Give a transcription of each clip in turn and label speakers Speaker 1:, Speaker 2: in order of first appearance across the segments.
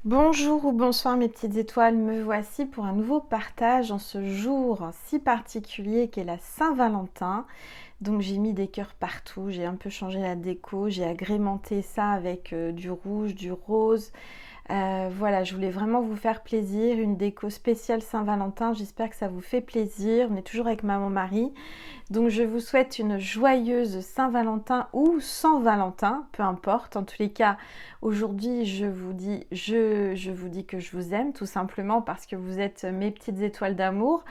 Speaker 1: Bonjour ou bonsoir mes petites étoiles, me voici pour un nouveau partage en ce jour si particulier qu'est la Saint-Valentin. Donc j'ai mis des cœurs partout, j'ai un peu changé la déco, j'ai agrémenté ça avec du rouge, du rose. Voilà, je voulais vraiment vous faire plaisir, une déco spéciale Saint-Valentin, j'espère que ça vous fait plaisir. On est toujours avec maman Marie. Donc je vous souhaite une joyeuse Saint-Valentin ou sans Valentin, peu importe. En tous les cas, aujourd'hui, je vous dis que je vous aime tout simplement parce que vous êtes mes petites étoiles d'amour.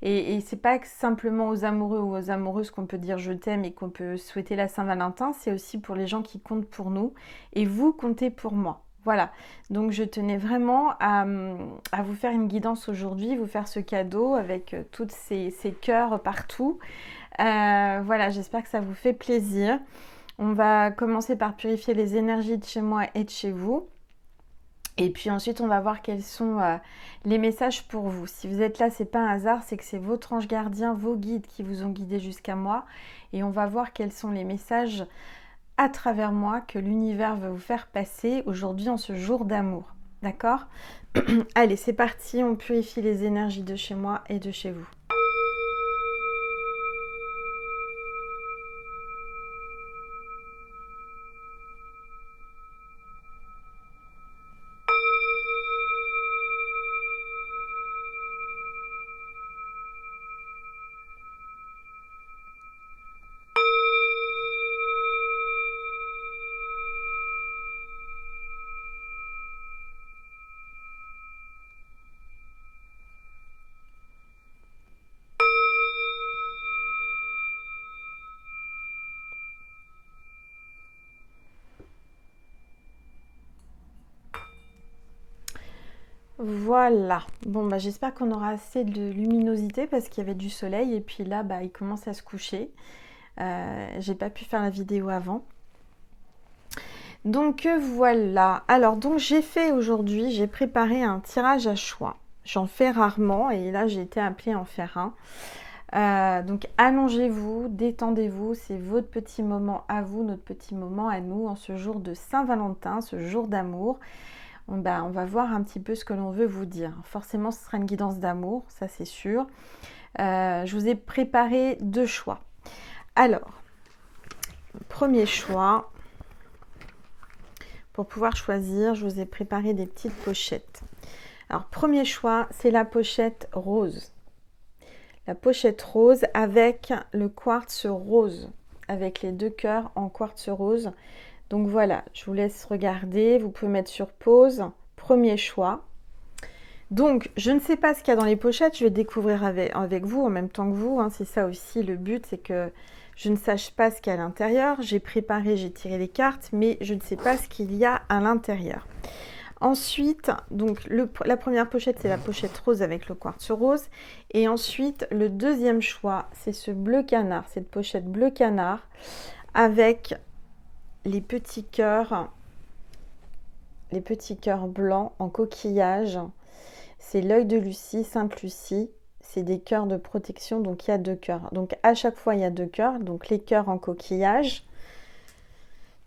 Speaker 1: Et c'est pas que simplement aux amoureux ou aux amoureuses qu'on peut dire je t'aime et qu'on peut souhaiter la Saint-Valentin, c'est aussi pour les gens qui comptent pour nous. Et vous comptez pour moi. Voilà, donc je tenais vraiment à vous faire une guidance aujourd'hui, vous faire ce cadeau avec tous ces cœurs partout. Voilà, j'espère que ça vous fait plaisir. On va commencer par purifier les énergies de chez moi et de chez vous. Et puis ensuite, on va voir quels sont les messages pour vous. Si vous êtes là, c'est pas un hasard, c'est que c'est votre ange gardien, vos guides qui vous ont guidé jusqu'à moi. Et on va voir quels sont les messages à travers moi que l'univers veut vous faire passer aujourd'hui en ce jour d'amour. D'accord? Allez, c'est parti, on purifie les énergies de chez moi et de chez vous. Voilà, bon bah j'espère qu'on aura assez de luminosité parce qu'il y avait du soleil et puis là bah il commence à se coucher. J'ai pas pu faire la vidéo avant. Donc voilà, alors donc j'ai fait aujourd'hui, j'ai préparé un tirage à choix. J'en fais rarement et là j'ai été appelée à en faire un. Donc allongez-vous, détendez-vous, c'est votre petit moment à vous, notre petit moment à nous en ce jour de Saint-Valentin, ce jour d'amour. On va voir un petit peu ce que l'on veut vous dire. Forcément, ce sera une guidance d'amour, ça c'est sûr. Je vous ai préparé deux choix. Alors, premier choix, pour pouvoir choisir, je vous ai préparé des petites pochettes. Alors, premier choix, c'est la pochette rose. La pochette rose avec le quartz rose, avec les deux cœurs en quartz rose. Donc voilà, je vous laisse regarder, vous pouvez mettre sur pause. Premier choix. Donc, je ne sais pas ce qu'il y a dans les pochettes, je vais découvrir avec vous en même temps que vous. Hein. C'est ça aussi le but, c'est que je ne sache pas ce qu'il y a à l'intérieur. J'ai préparé, j'ai tiré les cartes, mais je ne sais pas ce qu'il y a à l'intérieur. Ensuite, donc la première pochette, c'est la pochette rose avec le quartz rose. Et ensuite, le deuxième choix, c'est ce bleu canard, cette pochette bleu canard avec les petits cœurs blancs en coquillage. C'est l'œil de Lucie, Sainte Lucie. C'est des cœurs de protection, donc il y a deux cœurs. Donc à chaque fois, il y a deux cœurs. Donc les cœurs en coquillage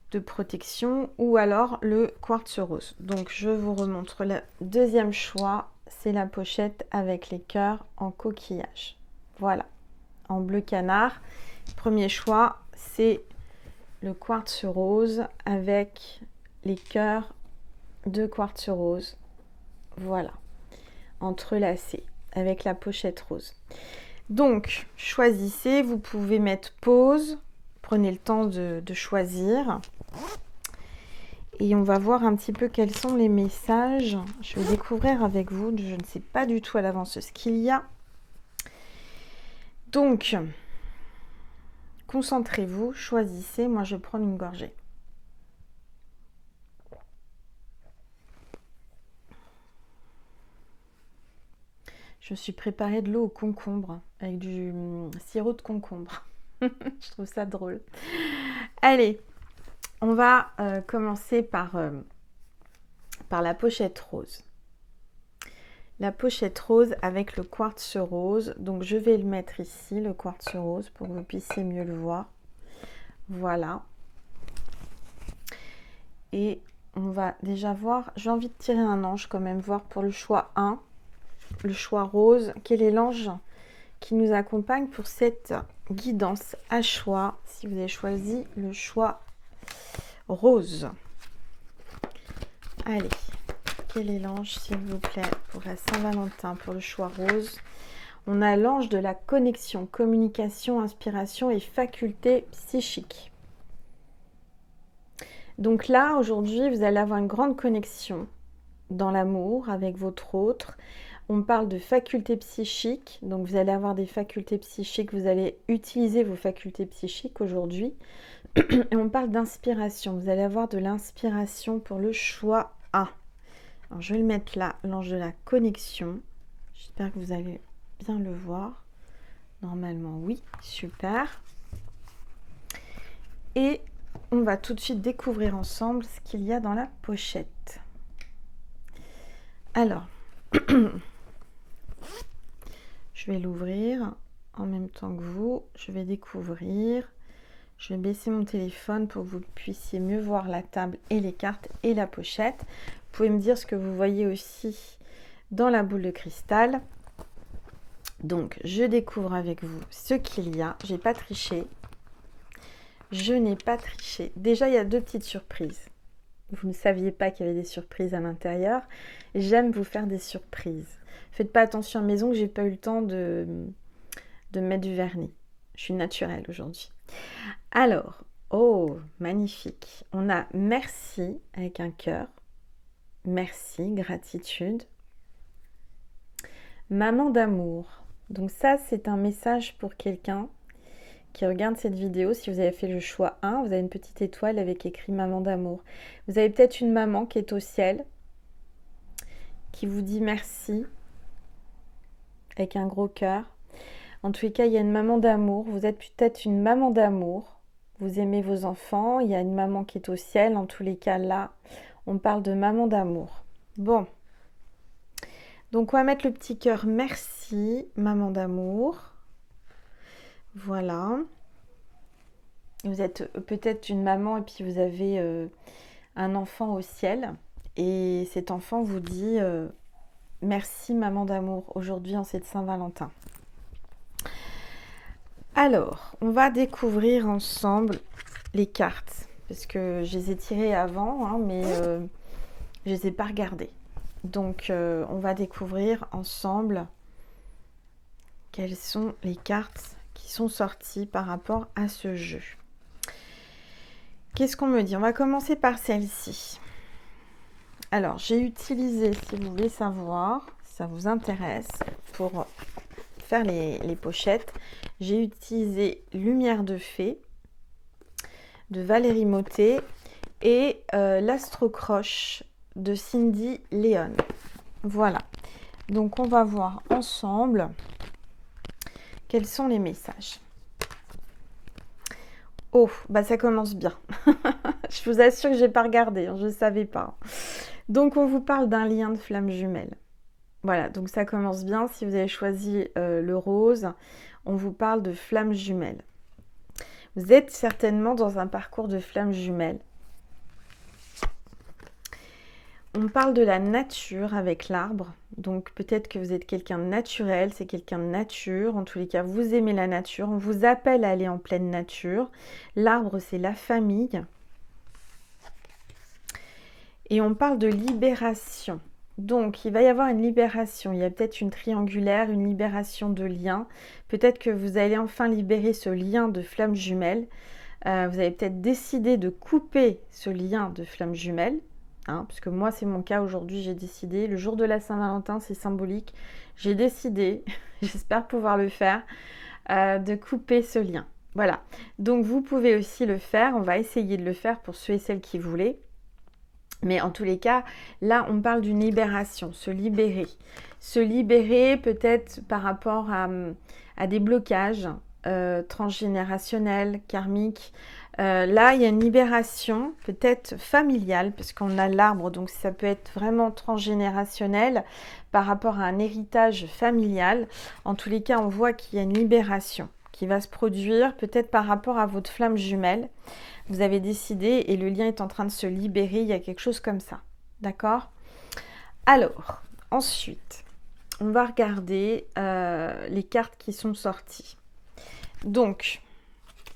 Speaker 1: de protection ou alors le quartz rose. Donc je vous remontre le deuxième choix. C'est la pochette avec les cœurs en coquillage. Voilà, en bleu canard. Premier choix, c'est le quartz rose avec les cœurs de quartz rose. Voilà, entrelacés avec la pochette rose. Donc, choisissez, vous pouvez mettre pause, prenez le temps de choisir. Et on va voir un petit peu quels sont les messages. Je vais découvrir avec vous, je ne sais pas du tout à l'avance ce qu'il y a. Donc, concentrez-vous, choisissez, moi je vais prendre une gorgée. Je me suis préparé de l'eau au concombre avec du sirop de concombre. Je trouve ça drôle. Allez, on va commencer par la pochette rose. La pochette rose avec le quartz rose. Donc je vais le mettre ici, le quartz rose, pour que vous puissiez mieux le voir. Voilà. Et on va déjà voir, j'ai envie de tirer un ange quand même, voir pour le choix 1, le choix rose, quel est l'ange qui nous accompagne pour cette guidance à choix, si vous avez choisi le choix rose. Allez, quel est l'ange s'il vous plaît pour la Saint-Valentin, pour le choix rose? On a l'ange de la connexion, communication, inspiration et faculté psychique. Donc là, aujourd'hui, vous allez avoir une grande connexion dans l'amour avec votre autre. On parle de facultés psychiques, donc vous allez avoir des facultés psychiques, vous allez utiliser vos facultés psychiques aujourd'hui. Et on parle d'inspiration, vous allez avoir de l'inspiration pour le choix 1. Alors je vais le mettre là, l'ange de la connexion. J'espère que vous allez bien le voir. Normalement, oui, super. Et on va tout de suite découvrir ensemble ce qu'il y a dans la pochette. Alors, je vais l'ouvrir en même temps que vous. Je vais découvrir. Je vais baisser mon téléphone pour que vous puissiez mieux voir la table et les cartes et la pochette. Vous pouvez me dire ce que vous voyez aussi dans la boule de cristal. Donc, je découvre avec vous ce qu'il y a. Je n'ai pas triché. Je n'ai pas triché. Déjà, il y a 2 petites surprises. Vous ne saviez pas qu'il y avait des surprises à l'intérieur. J'aime vous faire des surprises. Faites pas attention à la maison que j'ai pas eu le temps de mettre du vernis. Je suis naturelle aujourd'hui. Alors, oh, magnifique. On a merci avec un cœur. Merci, gratitude. Maman d'amour. Donc ça, c'est un message pour quelqu'un qui regarde cette vidéo. Si vous avez fait le choix 1, vous avez une petite étoile avec écrit maman d'amour. Vous avez peut-être une maman qui est au ciel, qui vous dit merci, avec un gros cœur. En tous les cas, il y a une maman d'amour. Vous êtes peut-être une maman d'amour. Vous aimez vos enfants. Il y a une maman qui est au ciel. En tous les cas, là, on parle de maman d'amour. Bon. Donc, on va mettre le petit cœur merci, maman d'amour. Voilà. Vous êtes peut-être une maman et puis vous avez un enfant au ciel. Et cet enfant vous dit merci, maman d'amour, aujourd'hui en cette Saint-Valentin. Alors, on va découvrir ensemble les cartes, parce que je les ai tirées avant, hein, mais je ne les ai pas regardées. Donc, on va découvrir ensemble quelles sont les cartes qui sont sorties par rapport à ce jeu. Qu'est-ce qu'on me dit? On va commencer par celle-ci. Alors, j'ai utilisé, si vous voulez savoir, si ça vous intéresse, pour faire les pochettes, j'ai utilisé Lumière de Fée de Valérie Mottet et l'Astrocroche de Cindy Léon. Voilà. Donc, on va voir ensemble quels sont les messages. Oh, bah ça commence bien. Je vous assure que je n'ai pas regardé, hein, je ne savais pas. Donc, on vous parle d'un lien de flamme jumelle. Voilà, donc ça commence bien. Si vous avez choisi le rose, on vous parle de flamme jumelle. Vous êtes certainement dans un parcours de flamme jumelle. On parle de la nature avec l'arbre. Donc peut-être que vous êtes quelqu'un de naturel, c'est quelqu'un de nature. En tous les cas, vous aimez la nature. On vous appelle à aller en pleine nature. L'arbre, c'est la famille. Et on parle de libération. Donc, il va y avoir une libération. Il y a peut-être une triangulaire, une libération de liens. Peut-être que vous allez enfin libérer ce lien de flamme jumelle. Vous avez peut-être décidé de couper ce lien de flamme jumelle. Hein, parce que moi, c'est mon cas aujourd'hui. J'ai décidé, le jour de la Saint-Valentin, c'est symbolique. J'ai décidé, j'espère pouvoir le faire, de couper ce lien. Voilà. Donc, vous pouvez aussi le faire. On va essayer de le faire pour ceux et celles qui voulaient. Mais en tous les cas, là, on parle d'une libération, se libérer. Se libérer peut-être par rapport à des blocages transgénérationnels, karmiques. Là, il y a une libération peut-être familiale, parce qu'on a l'arbre, donc ça peut être vraiment transgénérationnel par rapport à un héritage familial. En tous les cas, on voit qu'il y a une libération qui va se produire peut-être par rapport à votre flamme jumelle. Vous avez décidé et le lien est en train de se libérer, il y a quelque chose comme ça. D'accord? Alors, ensuite, on va regarder les cartes qui sont sorties. Donc,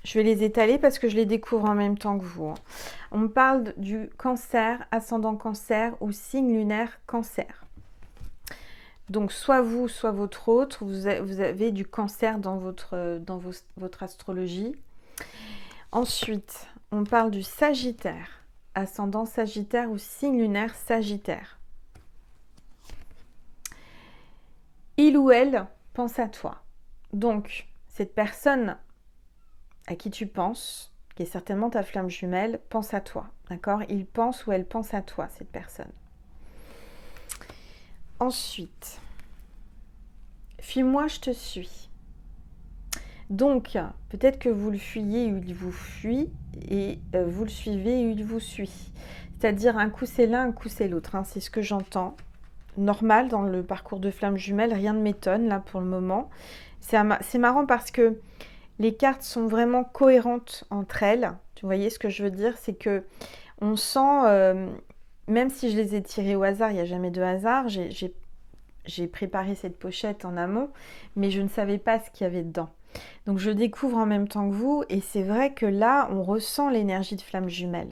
Speaker 1: je vais les étaler parce que je les découvre en même temps que vous. Hein. On me parle du cancer, ascendant cancer ou signe lunaire cancer. Donc, soit vous, soit votre autre, vous avez du cancer dans votre astrologie. Ensuite, on parle du sagittaire, ascendant sagittaire ou signe lunaire sagittaire. Il ou elle pense à toi. Donc, cette personne à qui tu penses, qui est certainement ta flamme jumelle, pense à toi. D'accord? Il pense ou elle pense à toi, cette personne. Ensuite, fuis-moi, je te suis. Donc, peut-être que vous le fuyez ou il vous fuit, et vous le suivez et il vous suit. C'est-à-dire, un coup c'est l'un, un coup c'est l'autre. Hein. C'est ce que j'entends. Normal dans le parcours de flamme jumelle, rien ne m'étonne là pour le moment. C'est marrant parce que les cartes sont vraiment cohérentes entre elles. Vous voyez ce que je veux dire? C'est que on sent, même si je les ai tirées au hasard, il n'y a jamais de hasard, j'ai préparé cette pochette en amont, mais je ne savais pas ce qu'il y avait dedans. Donc je découvre en même temps que vous, et c'est vrai que là, on ressent l'énergie de flamme jumelle.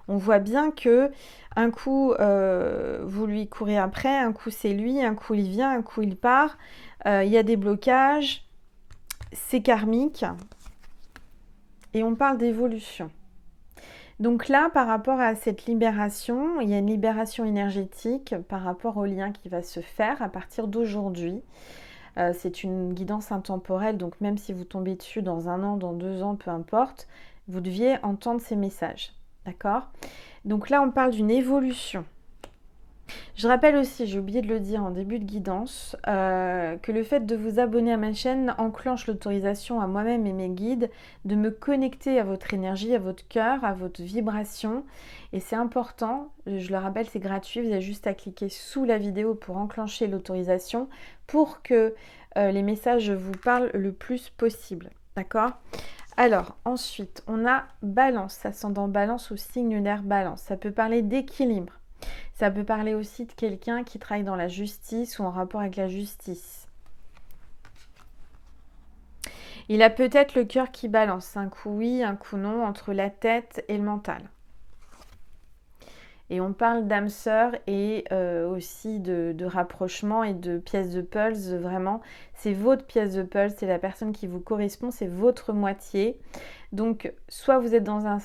Speaker 1: On voit bien que un coup, vous lui courez après, un coup c'est lui, un coup il vient, un coup il part. Il y a des blocages, c'est karmique. Et on parle d'évolution. Donc là, par rapport à cette libération, il y a une libération énergétique par rapport au lien qui va se faire à partir d'aujourd'hui. C'est une guidance intemporelle, donc même si vous tombez dessus dans 1 an, dans 2 ans, peu importe, vous deviez entendre ces messages. D'accord? Donc là, on parle d'une évolution. Je rappelle aussi, j'ai oublié de le dire en début de guidance, que le fait de vous abonner à ma chaîne enclenche l'autorisation à moi-même et mes guides de me connecter à votre énergie, à votre cœur, à votre vibration. Et c'est important, je le rappelle, c'est gratuit, vous avez juste à cliquer sous la vidéo pour enclencher l'autorisation pour que les messages vous parlent le plus possible. D'accord ? Alors, ensuite, on a Balance, ascendant Balance ou signe lunaire Balance. Ça peut parler d'équilibre. Ça peut parler aussi de quelqu'un qui travaille dans la justice ou en rapport avec la justice. Il a peut-être le cœur qui balance, un coup oui, un coup non, entre la tête et le mental. Et on parle d'âme sœur et aussi de rapprochement et de pièces de puzzle. Vraiment, c'est votre pièce de puzzle, c'est la personne qui vous correspond, c'est votre moitié. Donc, soit vous êtes dans un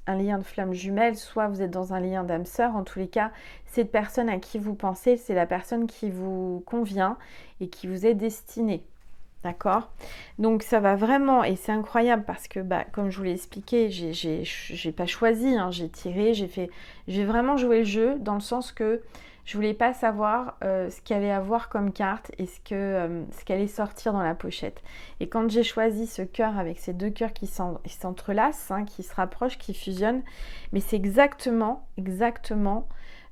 Speaker 1: lien de flamme jumelle, soit vous êtes dans un lien d'âme sœur. En tous les cas, cette personne à qui vous pensez, c'est la personne qui vous convient et qui vous est destinée. D'accord? Donc ça va vraiment, et c'est incroyable parce que comme je vous l'ai expliqué, j'ai pas choisi, hein, j'ai tiré, j'ai vraiment joué le jeu dans le sens que je voulais pas savoir ce qu'il y allait avoir comme carte et ce qui allait sortir dans la pochette. Et quand j'ai choisi ce cœur avec ces 2 cœurs qui s'entrelacent, hein, qui se rapprochent, qui fusionnent, mais c'est exactement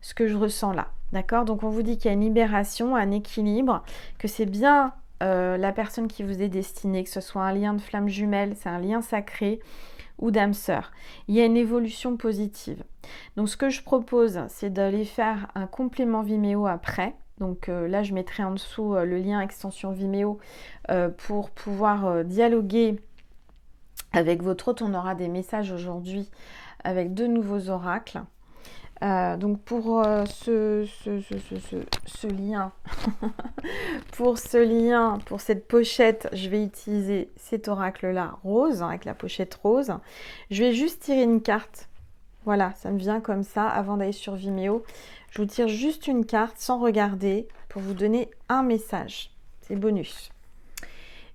Speaker 1: ce que je ressens là. D'accord? Donc on vous dit qu'il y a une libération, un équilibre, que c'est bien la personne qui vous est destinée, que ce soit un lien de flamme jumelle, c'est un lien sacré ou d'âme sœur. Il y a une évolution positive. Donc ce que je propose, c'est d'aller faire un complément Vimeo après. Donc là, je mettrai en dessous le lien extension Vimeo pour pouvoir dialoguer avec votre hôte. On aura des messages aujourd'hui avec 2 nouveaux oracles. Donc pour ce lien, pour cette pochette, je vais utiliser cet oracle-là rose, avec la pochette rose. Je vais juste tirer une carte. Voilà, ça me vient comme ça avant d'aller sur Vimeo. Je vous tire juste une carte sans regarder pour vous donner un message. C'est bonus.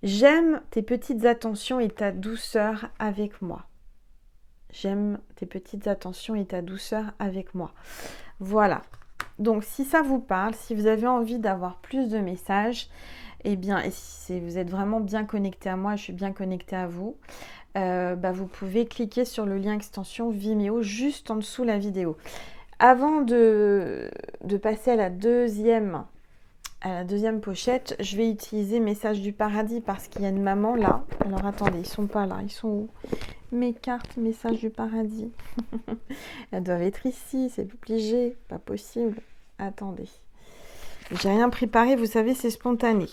Speaker 1: J'aime tes petites attentions et ta douceur avec moi. J'aime tes petites attentions et ta douceur avec moi. Voilà. Donc, si ça vous parle, si vous avez envie d'avoir plus de messages, eh bien, et si vous êtes vraiment bien connecté à moi, je suis bien connectée à vous, vous pouvez cliquer sur le lien extension Vimeo juste en dessous la vidéo. Avant de passer à la deuxième à la deuxième pochette, je vais utiliser Message du paradis parce qu'il y a une maman là. Alors attendez, ils sont pas là, ils sont où? Mes cartes Message du paradis. Elles doivent être ici, c'est obligé, pas possible. Attendez. J'ai rien préparé, vous savez, c'est spontané.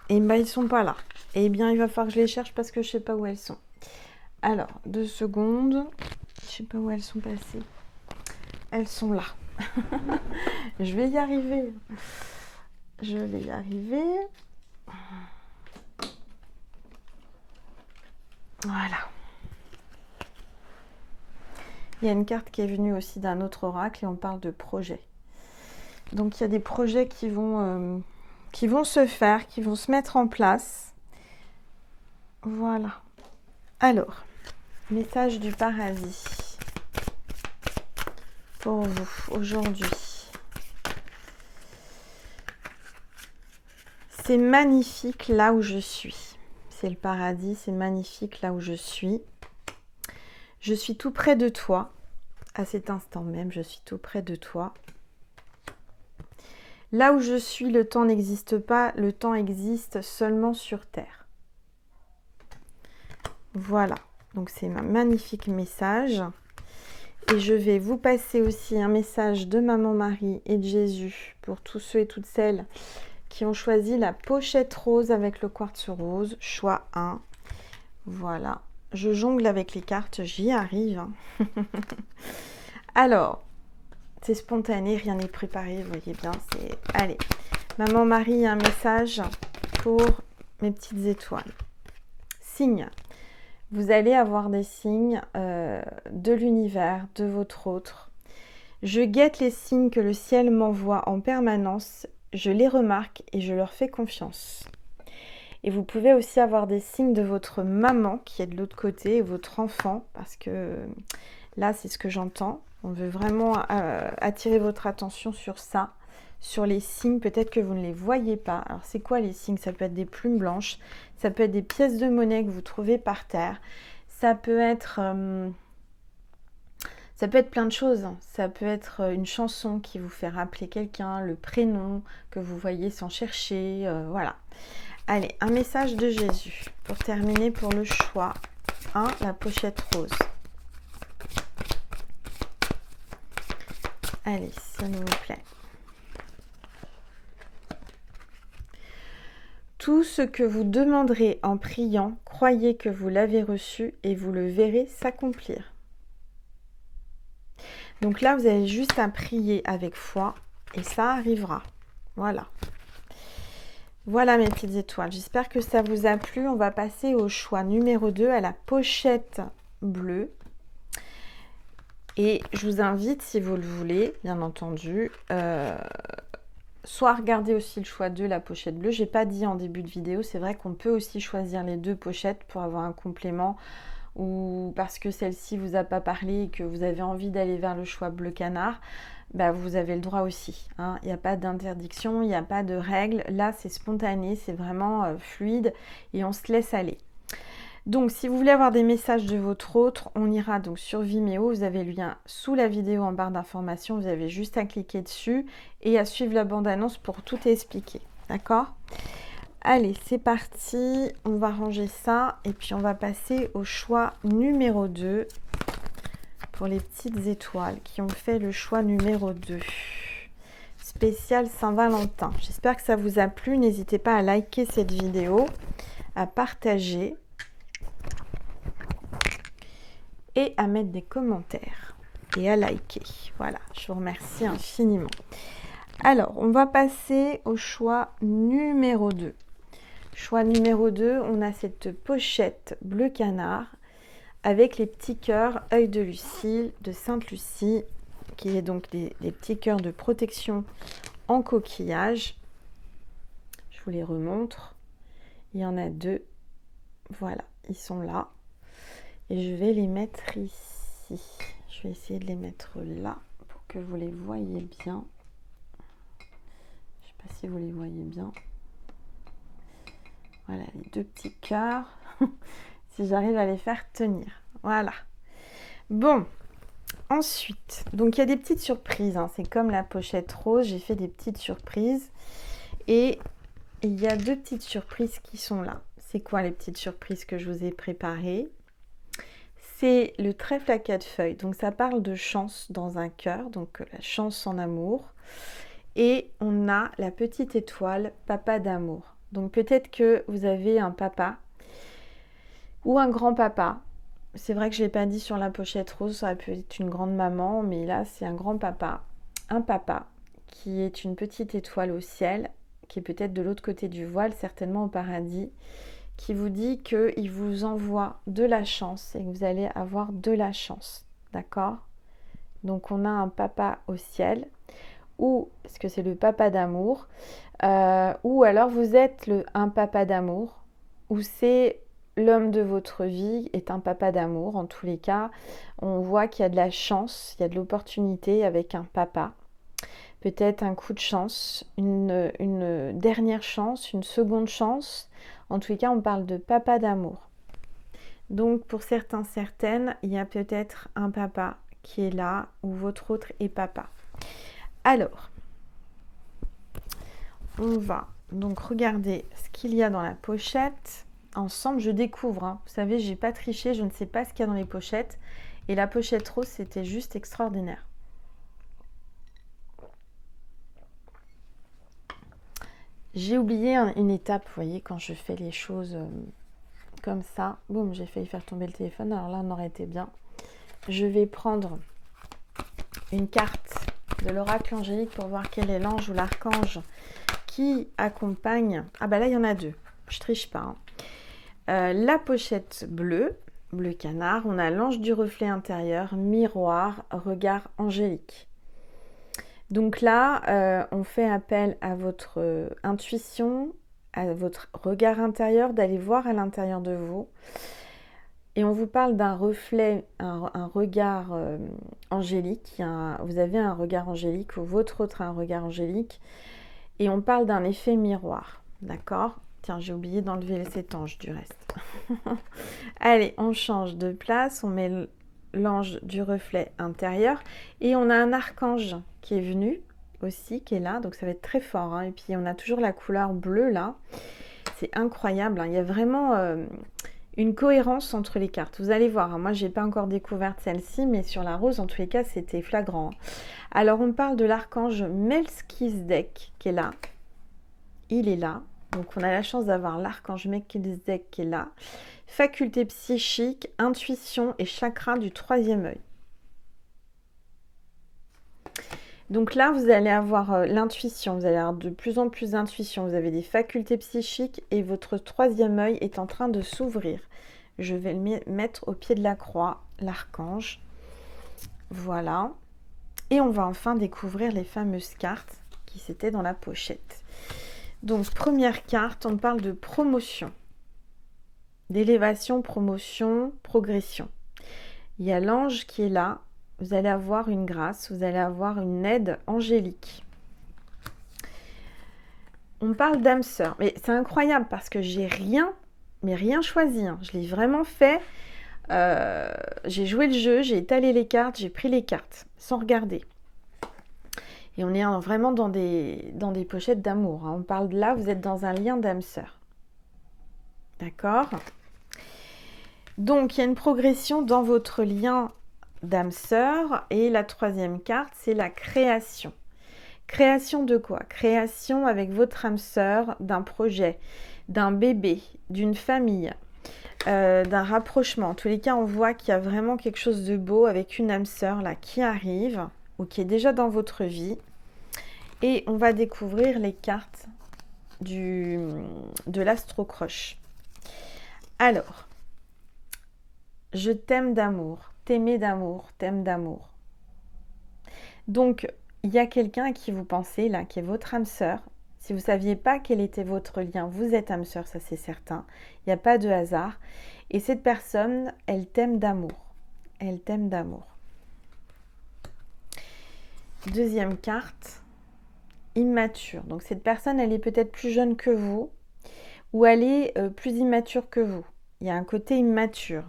Speaker 1: Et ben ils sont pas là. Et bien il va falloir que je les cherche parce que je sais pas où elles sont. Alors, 2 secondes. Je sais pas où elles sont passées. Elles sont là. Je vais y arriver. Je vais y arriver. Voilà. Il y a une carte qui est venue aussi d'un autre oracle et on parle de projet. Donc il y a des projets qui vont se faire, qui vont se mettre en place. Voilà. Alors, message du paradis pour vous aujourd'hui. C'est magnifique là où je suis. C'est le paradis, c'est magnifique là où je suis. Je suis tout près de toi. À cet instant même, je suis tout près de toi. Là où je suis, le temps n'existe pas. Le temps existe seulement sur Terre. Voilà. Donc c'est un magnifique message. Et je vais vous passer aussi un message de Maman Marie et de Jésus pour tous ceux et toutes celles qui ont choisi la pochette rose avec le quartz rose, choix 1. Voilà, je jongle avec les cartes, j'y arrive. Alors, c'est spontané, rien n'est préparé, vous voyez bien, c'est... Allez, Maman Marie, un message pour mes petites étoiles. Signe. Vous allez avoir des signes de l'univers, de votre autre. Je guette les signes que le ciel m'envoie en permanence. Je les remarque et je leur fais confiance. Et vous pouvez aussi avoir des signes de votre maman qui est de l'autre côté, et votre enfant, parce que là, c'est ce que j'entends. On veut vraiment attirer votre attention sur ça, sur les signes. Peut-être que vous ne les voyez pas. Alors, c'est quoi les signes? Ça peut être des plumes blanches, ça peut être des pièces de monnaie que vous trouvez par terre, ça peut être plein de choses. Ça peut être une chanson qui vous fait rappeler quelqu'un, le prénom que vous voyez sans chercher, voilà. Allez, un message de Jésus pour terminer pour le choix 1, la pochette rose. Allez, s'il vous plaît. Tout ce que vous demanderez en priant, croyez que vous l'avez reçu et vous le verrez s'accomplir. Donc là, vous avez juste à prier avec foi et ça arrivera. Voilà. Voilà mes petites étoiles. J'espère que ça vous a plu. On va passer au choix numéro 2, à la pochette bleue. Et je vous invite, si vous le voulez, bien entendu, soit à regarder aussi le choix 2, la pochette bleue. J'ai pas dit en début de vidéo, c'est vrai qu'on peut aussi choisir les deux pochettes pour avoir un complément, ou parce que celle-ci vous a pas parlé et que vous avez envie d'aller vers le choix bleu canard, bah vous avez le droit aussi. Hein. Il n'y a pas d'interdiction, il n'y a pas de règles. Là, c'est spontané, c'est vraiment fluide et on se laisse aller. Donc, si vous voulez avoir des messages de votre autre, on ira donc sur Vimeo. Vous avez le lien sous la vidéo en barre d'informations. Vous avez juste à cliquer dessus et à suivre la bande-annonce pour tout expliquer. D'accord ? Allez, c'est parti. On va ranger ça et puis on va passer au choix numéro 2 pour les petites étoiles qui ont fait le choix numéro 2. Spécial Saint-Valentin. J'espère que ça vous a plu. N'hésitez pas à liker cette vidéo, à partager et à mettre des commentaires et à liker. Voilà, je vous remercie infiniment. Alors, on va passer au choix numéro 2. Choix numéro 2, on a cette pochette bleu canard avec les petits cœurs œil de Lucille de Sainte-Lucie, qui est donc des petits cœurs de protection en coquillage. Je vous les remontre. Il y en a 2. Voilà, ils sont là. Et je vais les mettre ici. Je vais essayer de les mettre là pour que vous les voyez bien. Je ne sais pas si vous les voyez bien. Voilà, les 2 petits cœurs. Si j'arrive à les faire tenir. Voilà. Bon, ensuite, donc il y a des petites surprises. Hein. C'est comme la pochette rose, j'ai fait des petites surprises. Et il y a deux petites surprises qui sont là. C'est quoi les petites surprises que je vous ai préparées? C'est le trèfle à 4 feuilles. Donc ça parle de chance dans un cœur, donc la chance en amour. Et on a la petite étoile, papa d'amour. Donc peut-être que vous avez un papa ou un grand-papa. C'est vrai que je ne l'ai pas dit sur la pochette rose, ça aurait pu être une grande-maman, mais là c'est un grand-papa. Un papa qui est une petite étoile au ciel, qui est peut-être de l'autre côté du voile, certainement au paradis, qui vous dit qu'il vous envoie de la chance et que vous allez avoir de la chance. D'accord? Donc on a un papa au ciel, ou est-ce que c'est le papa d'amour, ou alors vous êtes un papa d'amour, ou c'est l'homme de votre vie est un papa d'amour. En tous les cas, on voit qu'il y a de la chance, il y a de l'opportunité avec un papa. Peut-être un coup de chance, une dernière chance, une seconde chance. En tous les cas, on parle de papa d'amour. Donc pour certains, certaines, il y a peut-être un papa qui est là, ou votre autre est papa. Alors, on va donc regarder ce qu'il y a dans la pochette. Ensemble, je découvre. Hein. Vous savez, j'ai pas triché, je ne sais pas ce qu'il y a dans les pochettes. Et la pochette rose, c'était juste extraordinaire. J'ai oublié une étape, vous voyez, quand je fais les choses comme ça. Boum, j'ai failli faire tomber le téléphone. Alors là, on aurait été bien. Je vais prendre une carte de l'oracle angélique pour voir quel est l'ange ou l'archange qui accompagne. Ah bah là, il y en a deux. Je triche pas. Hein. La pochette bleue, bleu canard, on a l'ange du reflet intérieur, miroir, regard angélique. Donc là, on fait appel à votre intuition, à votre regard intérieur, d'aller voir à l'intérieur de vous. Et on vous parle d'un reflet, un regard angélique. Vous avez un regard angélique ou votre autre a un regard angélique. Et on parle d'un effet miroir, d'accord ? Tiens, j'ai oublié d'enlever cet ange du reste. Allez, on change de place, on met l'ange du reflet intérieur et on a un archange qui est venu aussi, qui est là, donc ça va être très fort. Hein. Et puis on a toujours la couleur bleue là, c'est incroyable. Hein. Il y a vraiment une cohérence entre les cartes. Vous allez voir, hein. Moi j'ai pas encore découvert celle-ci, mais sur la rose, en tous les cas, c'était flagrant. Hein. Alors on parle de l'archange Melchizedek qui est là. Il est là. Donc on a la chance d'avoir l'archange Melchizedek qui est là. Faculté psychique, intuition et chakra du troisième œil. Donc là, vous allez avoir l'intuition, vous allez avoir de plus en plus d'intuition. Vous avez des facultés psychiques et votre troisième œil est en train de s'ouvrir. Je vais le mettre au pied de la croix, l'archange. Voilà. Et on va enfin découvrir les fameuses cartes qui s'étaient dans la pochette. Donc, première carte, on parle de promotion. D'élévation, promotion, progression. Il y a l'ange qui est là. Vous allez avoir une grâce, vous allez avoir une aide angélique. On parle d'âme sœur. Mais c'est incroyable parce que j'ai rien choisi. Hein. Je l'ai vraiment fait. J'ai joué le jeu, j'ai étalé les cartes, j'ai pris les cartes sans regarder. Et on est vraiment dans des pochettes d'amour. Hein. On parle de là, vous êtes dans un lien d'âme sœur. D'accord ? Donc, il y a une progression dans votre lien d'âme sœur. Et la troisième carte, c'est la création. Création de quoi? Création avec votre âme sœur d'un projet, d'un bébé, d'une famille, d'un rapprochement. En tous les cas, on voit qu'il y a vraiment quelque chose de beau avec une âme sœur là qui arrive ou qui est déjà dans votre vie. Et on va découvrir les cartes de l'astro-croche. Alors, je t'aime d'amour, t'aimer d'amour, t'aime d'amour. Donc, il y a quelqu'un à qui vous pensez là, qui est votre âme sœur. Si vous ne saviez pas quel était votre lien, vous êtes âme sœur, ça c'est certain. Il n'y a pas de hasard. Et cette personne, elle t'aime d'amour. Elle t'aime d'amour. Deuxième carte, immature. Donc cette personne, elle est peut-être plus jeune que vous ou elle est plus immature que vous. Il y a un côté immature.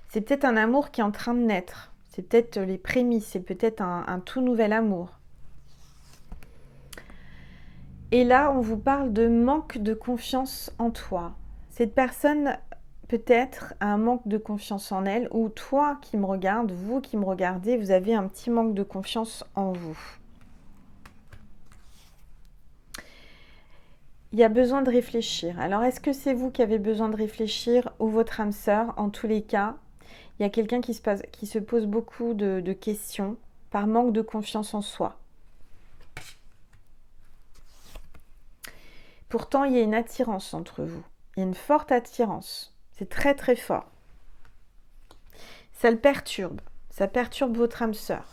Speaker 1: C'est peut-être un amour qui est en train de naître. C'est peut-être les prémices, c'est peut-être un tout nouvel amour. Et là, on vous parle de manque de confiance en toi. Cette personne, peut-être, a un manque de confiance en elle, ou toi qui me regardes, vous qui me regardez, vous avez un petit manque de confiance en vous. Il y a besoin de réfléchir. Alors, est-ce que c'est vous qui avez besoin de réfléchir ou votre âme sœur? En tous les cas, il y a quelqu'un qui se pose beaucoup de questions par manque de confiance en soi. Pourtant, il y a une attirance entre vous. Il y a une forte attirance. C'est très très fort. Ça le perturbe. Ça perturbe votre âme sœur.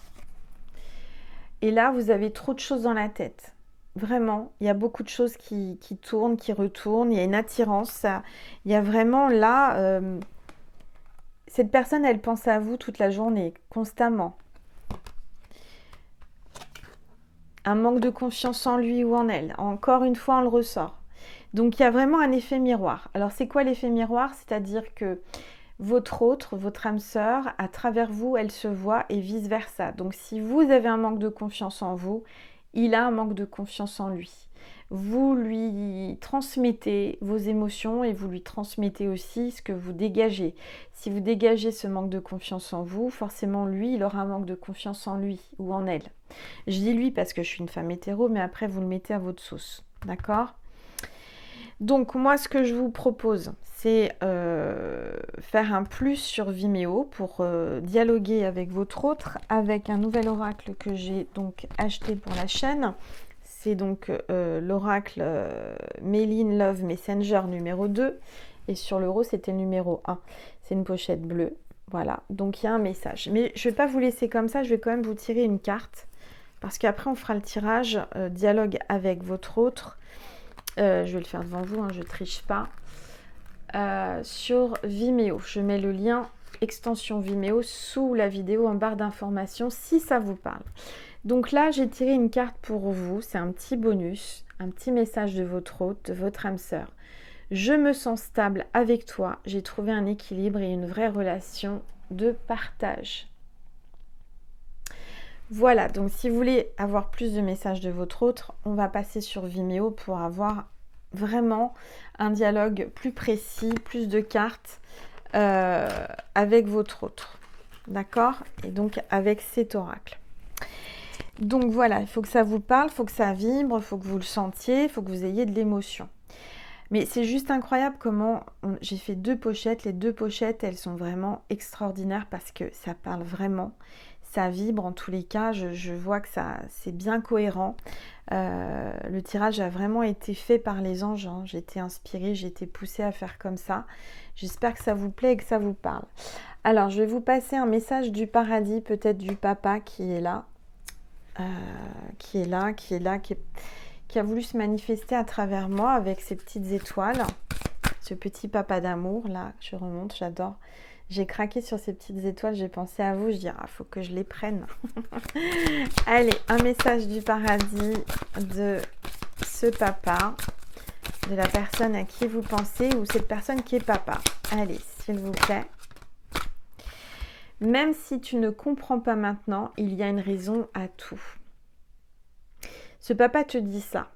Speaker 1: Et là, vous avez trop de choses dans la tête. Vraiment, il y a beaucoup de choses qui tournent, qui retournent. Il y a une attirance. Il y a vraiment là... cette personne, elle pense à vous toute la journée, constamment. Un manque de confiance en lui ou en elle. Encore une fois, on le ressort. Donc, il y a vraiment un effet miroir. Alors, c'est quoi l'effet miroir? C'est-à-dire que votre âme sœur, à travers vous, elle se voit et vice-versa. Donc, si vous avez un manque de confiance en vous, il a un manque de confiance en lui. Vous lui transmettez vos émotions et vous lui transmettez aussi ce que vous dégagez. Si vous dégagez ce manque de confiance en vous, forcément lui, il aura un manque de confiance en lui ou en elle. Je dis lui parce que je suis une femme hétéro, mais après vous le mettez à votre sauce. D'accord ? Donc moi, ce que je vous propose, c'est faire un plus sur Vimeo pour dialoguer avec votre autre, avec un nouvel oracle que j'ai donc acheté pour la chaîne. C'est donc l'oracle Méline Love Messenger numéro 2. Et sur l'euro, c'était le numéro 1. C'est une pochette bleue. Voilà, donc il y a un message. Mais je ne vais pas vous laisser comme ça, je vais quand même vous tirer une carte. Parce qu'après, on fera le tirage, dialogue avec votre autre. Je vais le faire devant vous, hein, je ne triche pas. Sur Vimeo. Je mets le lien extension Vimeo sous la vidéo en barre d'informations si ça vous parle. Donc là, j'ai tiré une carte pour vous. C'est un petit bonus, un petit message de votre hôte, de votre âme sœur. Je me sens stable avec toi. J'ai trouvé un équilibre et une vraie relation de partage. Voilà, donc si vous voulez avoir plus de messages de votre autre, on va passer sur Vimeo pour avoir vraiment un dialogue plus précis, plus de cartes avec votre autre. D'accord? Et donc avec cet oracle. Donc voilà, il faut que ça vous parle, il faut que ça vibre, il faut que vous le sentiez, il faut que vous ayez de l'émotion. Mais c'est juste incroyable comment j'ai fait 2 pochettes. Les 2 pochettes, elles sont vraiment extraordinaires parce que ça parle vraiment. Ça vibre en tous les cas. Je vois que c'est bien cohérent. Le tirage a vraiment été fait par les anges. Hein. J'ai été inspirée, j'ai été poussée à faire comme ça. J'espère que ça vous plaît et que ça vous parle. Alors, je vais vous passer un message du paradis, peut-être du papa qui est là. Qui a voulu se manifester à travers moi avec ces petites étoiles. Ce petit papa d'amour, là, je remonte, j'adore. J'ai craqué sur ces petites étoiles, j'ai pensé à vous, je dis, faut que je les prenne. Allez, un message du paradis de ce papa, de la personne à qui vous pensez, ou cette personne qui est papa. Allez, s'il vous plaît. Même si tu ne comprends pas maintenant, il y a une raison à tout. Ce papa te dit ça.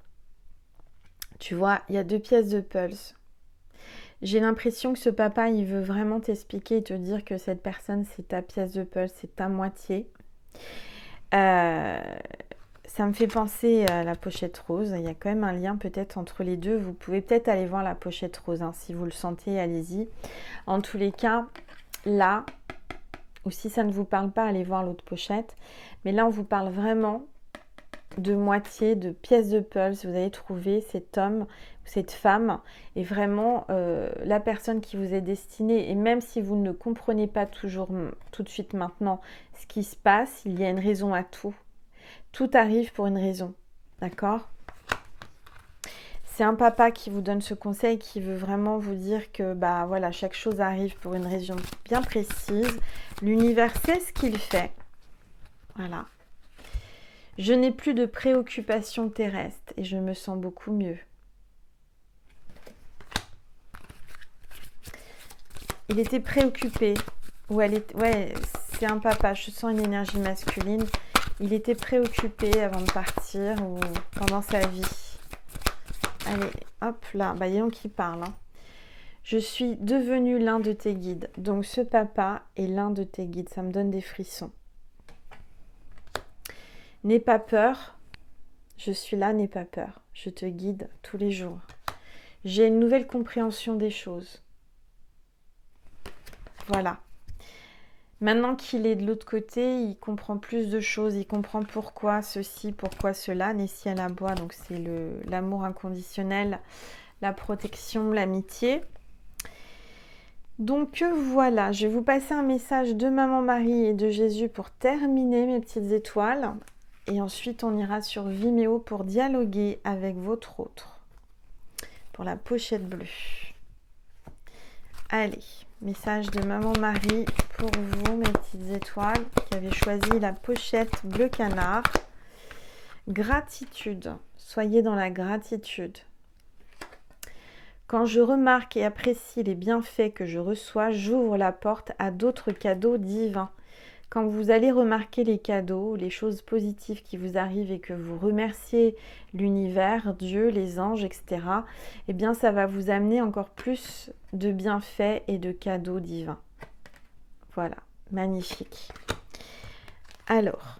Speaker 1: Tu vois, il y a 2 pièces de puzzle. J'ai l'impression que ce papa, il veut vraiment t'expliquer et te dire que cette personne, c'est ta pièce de puzzle, c'est ta moitié. Ça me fait penser à la pochette rose. Il y a quand même un lien peut-être entre les deux. Vous pouvez peut-être aller voir la pochette rose. Hein. Si vous le sentez, allez-y. En tous les cas, là, ou si ça ne vous parle pas, allez voir l'autre pochette. Mais là, on vous parle vraiment de moitié, de pièces de puzzle. Vous allez trouver cet homme ou cette femme est vraiment la personne qui vous est destinée. Et même si vous ne comprenez pas toujours tout de suite maintenant ce qui se passe, il y a une raison à tout. Tout arrive pour une raison. D'accord ? C'est un papa qui vous donne ce conseil, qui veut vraiment vous dire que bah voilà, chaque chose arrive pour une raison bien précise. L'univers sait ce qu'il fait. Voilà. Je n'ai plus de préoccupations terrestres et je me sens beaucoup mieux. Il était préoccupé. Ouais, c'est un papa. Je sens une énergie masculine. Il était préoccupé avant de partir ou pendant sa vie. Allez, hop là. Bah, disons qu'il parle. Hein. Je suis devenue l'un de tes guides. Donc, ce papa est l'un de tes guides. Ça me donne des frissons. N'aie pas peur. Je suis là, n'aie pas peur. Je te guide tous les jours. J'ai une nouvelle compréhension des choses. Voilà. Maintenant qu'il est de l'autre côté, il comprend plus de choses. Il comprend pourquoi ceci, pourquoi cela. Nessie à la bois, donc c'est l'amour inconditionnel, la protection, l'amitié. Donc voilà, je vais vous passer un message de Maman Marie et de Jésus pour terminer mes petites étoiles. Et ensuite, on ira sur Vimeo pour dialoguer avec votre autre. Pour la pochette bleue. Allez, message de Maman Marie pour vous, mes petites étoiles, qui avez choisi la pochette bleu canard. Gratitude. Soyez dans la gratitude. Quand je remarque et apprécie les bienfaits que je reçois, j'ouvre la porte à d'autres cadeaux divins. Quand vous allez remarquer les cadeaux, les choses positives qui vous arrivent et que vous remerciez l'univers, Dieu, les anges, etc., eh bien ça va vous amener encore plus de bienfaits et de cadeaux divins. Voilà, magnifique. Alors,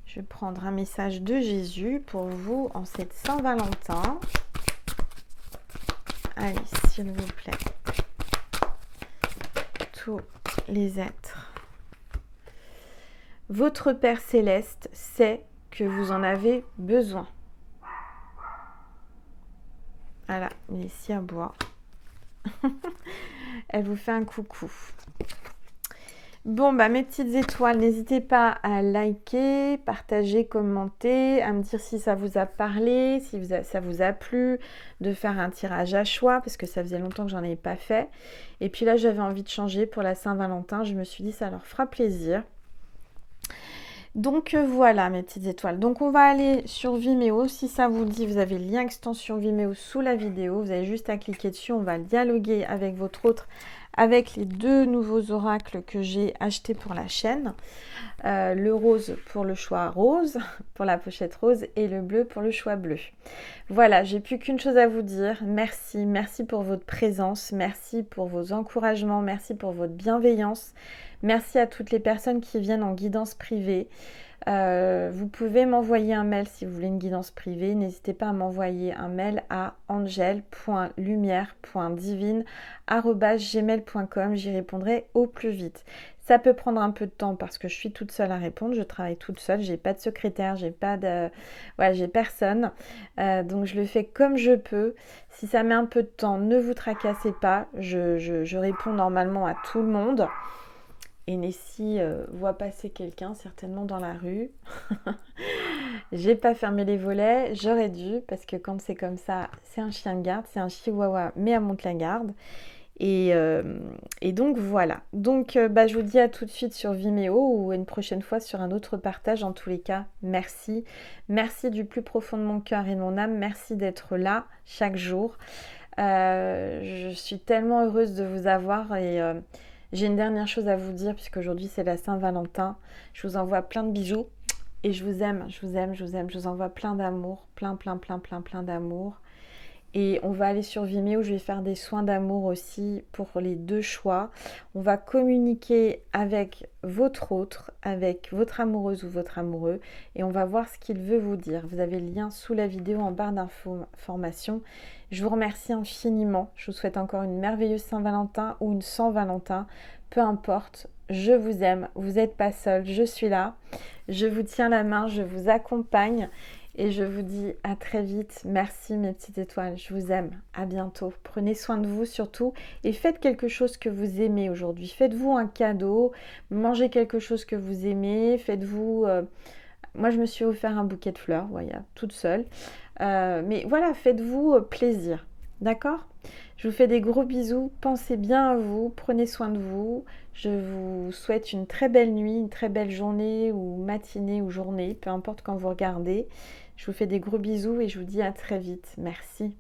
Speaker 1: je vais prendre un message de Jésus pour vous en cette Saint-Valentin. Allez, s'il vous plaît. Tous les êtres. Votre Père Céleste sait que vous en avez besoin. Voilà, il est ici à boire. Elle vous fait un coucou. Bon, bah mes petites étoiles, n'hésitez pas à liker, partager, commenter, à me dire si ça vous a parlé, si ça vous a plu, de faire un tirage à choix, parce que ça faisait longtemps que j'en avais pas fait. Et puis là, j'avais envie de changer pour la Saint-Valentin. Je me suis dit, ça leur fera plaisir. Donc voilà mes petites étoiles. Donc on va aller sur Vimeo. Si ça vous dit, vous avez le lien extension Vimeo sous la vidéo. Vous avez juste à cliquer dessus. On va dialoguer avec votre autre, avec les deux nouveaux oracles que j'ai achetés pour la chaîne. Le rose pour le choix rose, pour la pochette rose, et le bleu pour le choix bleu. Voilà, j'ai plus qu'une chose à vous dire. Merci, merci pour votre présence, merci pour vos encouragements, merci pour votre bienveillance. Merci à toutes les personnes qui viennent en guidance privée. Vous pouvez m'envoyer un mail si vous voulez une guidance privée. N'hésitez pas à m'envoyer un mail à angel.lumière.divine@gmail.com. J'y répondrai au plus vite. Ça peut prendre un peu de temps parce que je suis toute seule à répondre. Je travaille toute seule. J'ai pas de secrétaire, j'ai pas de, voilà, j'ai personne. Donc je le fais comme je peux. Si ça met un peu de temps, ne vous tracassez pas. Je réponds normalement à tout le monde. Et Nessie voit passer quelqu'un certainement dans la rue. J'ai pas fermé les volets, j'aurais dû, parce que quand c'est comme ça, c'est un chien de garde, c'est un chihuahua, mais à monte-la-garde. Et donc voilà. Donc je vous dis à tout de suite sur Vimeo ou une prochaine fois sur un autre partage. En tous les cas, merci. Merci du plus profond de mon cœur et de mon âme. Merci d'être là chaque jour. Je suis tellement heureuse de vous avoir et j'ai une dernière chose à vous dire puisqu'aujourd'hui c'est la Saint-Valentin. Je vous envoie plein de bisous et je vous aime, je vous aime, je vous aime. Je vous envoie plein d'amour, plein d'amour. Et on va aller sur Vimeo, je vais faire des soins d'amour aussi pour les deux choix. On va communiquer avec votre autre, avec votre amoureuse ou votre amoureux. Et on va voir ce qu'il veut vous dire. Vous avez le lien sous la vidéo en barre d'informations. Je vous remercie infiniment. Je vous souhaite encore une merveilleuse Saint-Valentin ou une Saint-Valentin. Peu importe, je vous aime. Vous n'êtes pas seul, je suis là. Je vous tiens la main, je vous accompagne. Et je vous dis à très vite. Merci mes petites étoiles. Je vous aime. À bientôt. Prenez soin de vous surtout. Et faites quelque chose que vous aimez aujourd'hui. Faites-vous un cadeau. Mangez quelque chose que vous aimez. Faites-vous... Moi, je me suis offert un bouquet de fleurs. Voilà, toute seule. Mais voilà, faites-vous plaisir. D'accord ? Je vous fais des gros bisous. Pensez bien à vous. Prenez soin de vous. Je vous souhaite une très belle nuit, une très belle journée ou matinée ou journée. Peu importe quand vous regardez. Je vous fais des gros bisous et je vous dis à très vite. Merci.